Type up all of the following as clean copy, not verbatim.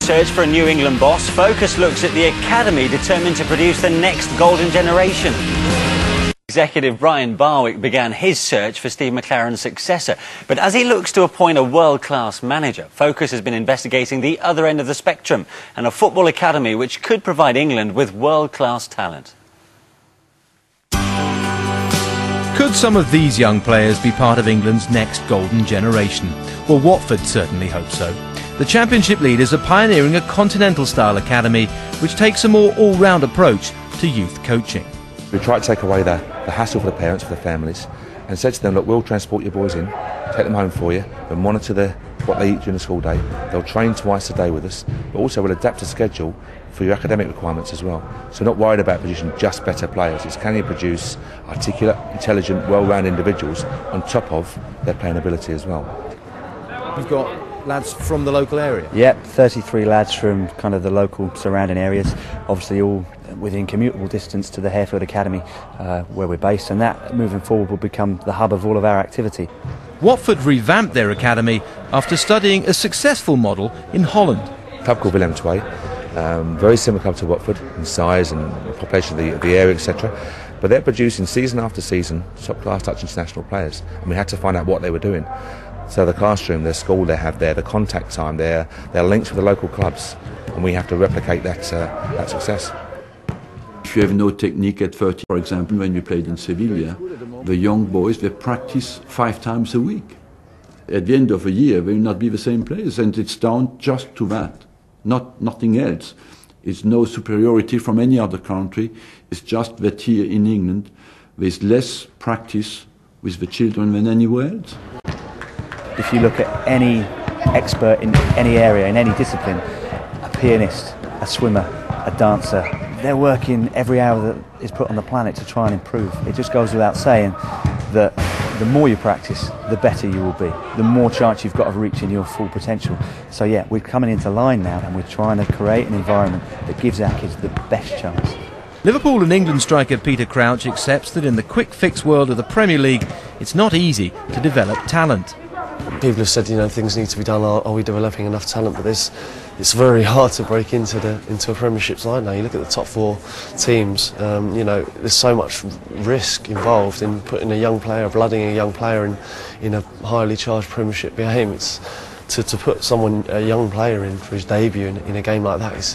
Search for a new England boss, Focus looks at the academy determined to produce the next golden generation. Executive Brian Barwick began his search for Steve McLaren's successor, but as he looks to appoint a world-class manager, Focus has been investigating the other end of the spectrum and a football academy which could provide England with world-class talent. Could some of these young players be part of England's next golden generation? Well, Watford certainly hope so. The Championship leaders are pioneering a continental-style academy which takes a more all-round approach to youth coaching. We try to take away the hassle for the parents, for the families, and said to them, look, we'll transport your boys in, take them home for you, and monitor what they eat during the school day. They'll train twice a day with us, but also we'll adapt a schedule for your academic requirements as well. So we're not worried about producing just better players. It's can you produce articulate, intelligent, well-rounded individuals on top of their playing ability as well. We've got lads from the local area? Yep, 33 lads from kind of the local surrounding areas, obviously all within commutable distance to the Harefield Academy where we're based, and that moving forward will become the hub of all of our activity. Watford revamped their academy after studying a successful model in Holland. A club called Willem II, very similar club to Watford in size and population of the area, etc. But they're producing season after season top-class Dutch international players, and we had to find out what they were doing. So the classroom, their school they have there, the contact time, their links with the local clubs, and we have to replicate that success. If you have no technique at 30, for example, when we played in Sevilla, the young boys, they practice 5 times a week. At the end of a year, they will not be the same players, and it's down just to that, nothing else. It's no superiority from any other country, it's just that here in England, there's less practice with the children than anywhere else. If you look at any expert in any area, in any discipline, a pianist, a swimmer, a dancer, they're working every hour that is put on the planet to try and improve. It just goes without saying that the more you practice, the better you will be, the more chance you've got of reaching your full potential. So yeah, we're coming into line now and we're trying to create an environment that gives our kids the best chance. Liverpool and England striker Peter Crouch accepts that in the quick-fix world of the Premier League, it's not easy to develop talent. People have said, things need to be done. Are we developing enough talent? But it's very hard to break into a Premiership side now. You look at the top 4 teams. There's so much risk involved in putting a young player, blooding a young player in a highly charged Premiership game. It's to put a young player in for his debut in a game like that. It's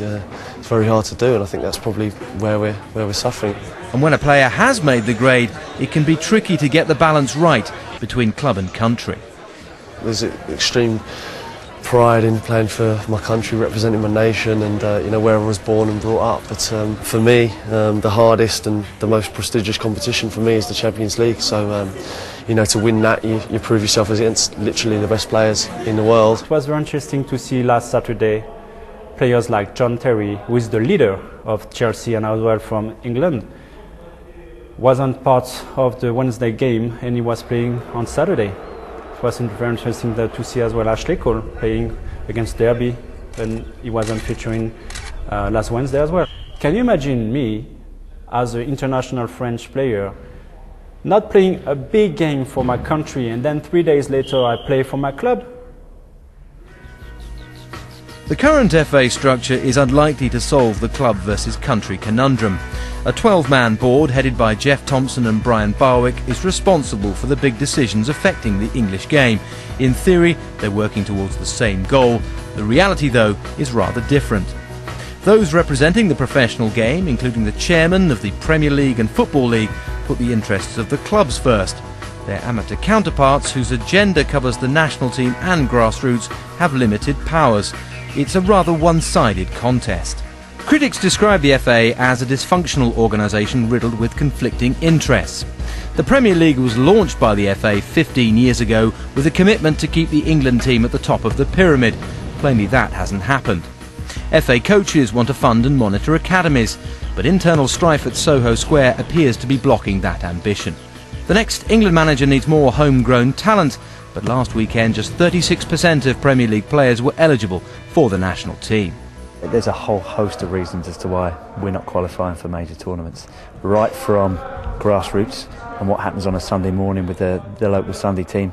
very hard to do, and I think that's probably where we're suffering. And when a player has made the grade, it can be tricky to get the balance right between club and country. There's extreme pride in playing for my country, representing my nation, and where I was born and brought up. But for me, the hardest and the most prestigious competition for me is the Champions League. So to win that, you prove yourself against literally the best players in the world. It was very interesting to see last Saturday players like John Terry, who is the leader of Chelsea and as well from England, wasn't part of the Wednesday game and he was playing on Saturday. It was very interesting to see as well Ashley Cole playing against Derby, and he wasn't featuring last Wednesday as well. Can you imagine me as an international French player not playing a big game for my country and then 3 days later I play for my club? The current FA structure is unlikely to solve the club versus country conundrum. A 12-man board headed by Jeff Thompson and Brian Barwick is responsible for the big decisions affecting the English game. In theory, they're working towards the same goal. The reality, though, is rather different. Those representing the professional game, including the chairman of the Premier League and Football League, put the interests of the clubs first. Their amateur counterparts, whose agenda covers the national team and grassroots, have limited powers. It's a rather one-sided contest. Critics describe the FA as a dysfunctional organisation riddled with conflicting interests. The Premier League was launched by the FA 15 years ago with a commitment to keep the England team at the top of the pyramid. Plainly that hasn't happened. FA coaches want to fund and monitor academies, but internal strife at Soho Square appears to be blocking that ambition. The next England manager needs more homegrown talent, but last weekend just 36% of Premier League players were eligible for the national team. There's a whole host of reasons as to why we're not qualifying for major tournaments, right from grassroots and what happens on a Sunday morning with the local Sunday team,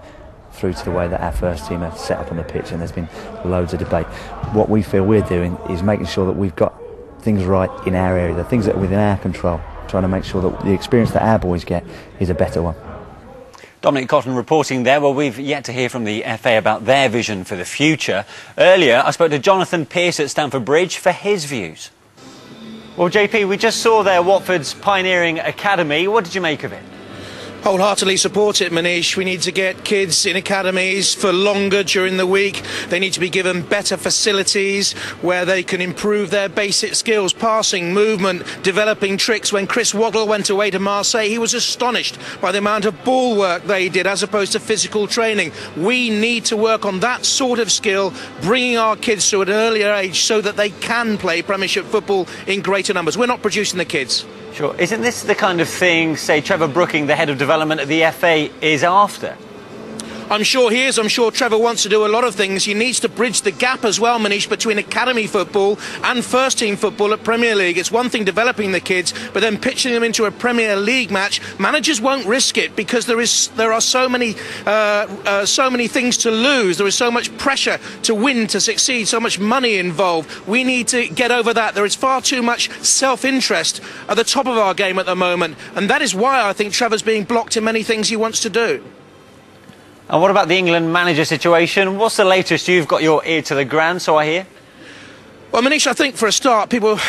through to the way that our first team are set up on the pitch, and there's been loads of debate. What we feel we're doing is making sure that we've got things right in our area, the things that are within our control, trying to make sure that the experience that our boys get is a better one. Dominic Cotton reporting there. Well, we've yet to hear from the FA about their vision for the future. Earlier, I spoke to Jonathan Pearce at Stamford Bridge for his views. Well, JP, we just saw there Watford's pioneering academy. What did you make of it? Wholeheartedly support it, Manish. We need to get kids in academies for longer during the week. They need to be given better facilities where they can improve their basic skills, passing, movement, developing tricks. When Chris Waddle went away to Marseille, he was astonished by the amount of ball work they did as opposed to physical training. We need to work on that sort of skill, bringing our kids to an earlier age so that they can play Premiership football in greater numbers. We're not producing the kids. Sure. Isn't this the kind of thing, say, Trevor Brooking, the head of development at the FA, is after? I'm sure he is. I'm sure Trevor wants to do a lot of things. He needs to bridge the gap as well, Manish, between academy football and first-team football at Premier League. It's one thing developing the kids, but then pitching them into a Premier League match, managers won't risk it because there are so many things to lose. There is so much pressure to win, to succeed, so much money involved. We need to get over that. There is far too much self-interest at the top of our game at the moment, and that is why I think Trevor's being blocked in many things he wants to do. And what about the England manager situation? What's the latest? You've got your ear to the ground, so I hear. Well, Manish, I think for a start, people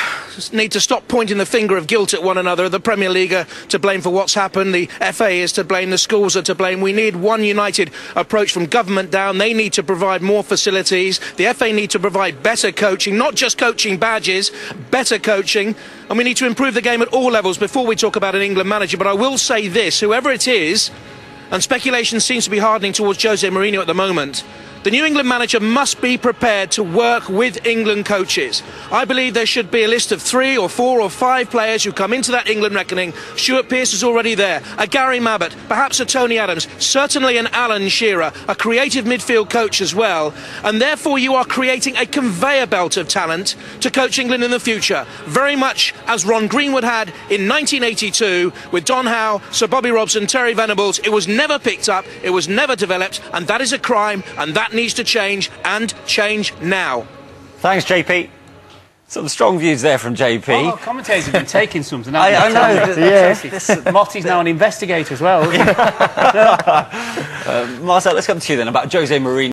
need to stop pointing the finger of guilt at one another. The Premier League are to blame for what's happened. The FA is to blame. The schools are to blame. We need one united approach from government down. They need to provide more facilities. The FA need to provide better coaching, not just coaching badges, better coaching. And we need to improve the game at all levels before we talk about an England manager. But I will say this, whoever it is, and speculation seems to be hardening towards Jose Mourinho at the moment, the new England manager must be prepared to work with England coaches. I believe there should be a list of 3 or 4 or 5 players who come into that England reckoning. Stuart Pearce is already there, a Gary Mabbott, perhaps a Tony Adams, certainly an Alan Shearer, a creative midfield coach as well. And therefore you are creating a conveyor belt of talent to coach England in the future, very much as Ron Greenwood had in 1982 with Don Howe, Sir Bobby Robson, Terry Venables. It was never picked up, it was never developed, and that is a crime, and that needs to change, and change now. Thanks, JP. Some strong views there from JP. Well, our commentators have been taking something. I know. Yeah. Motti's now an investigator as well. Marcel, let's come to you then about Jose Mourinho.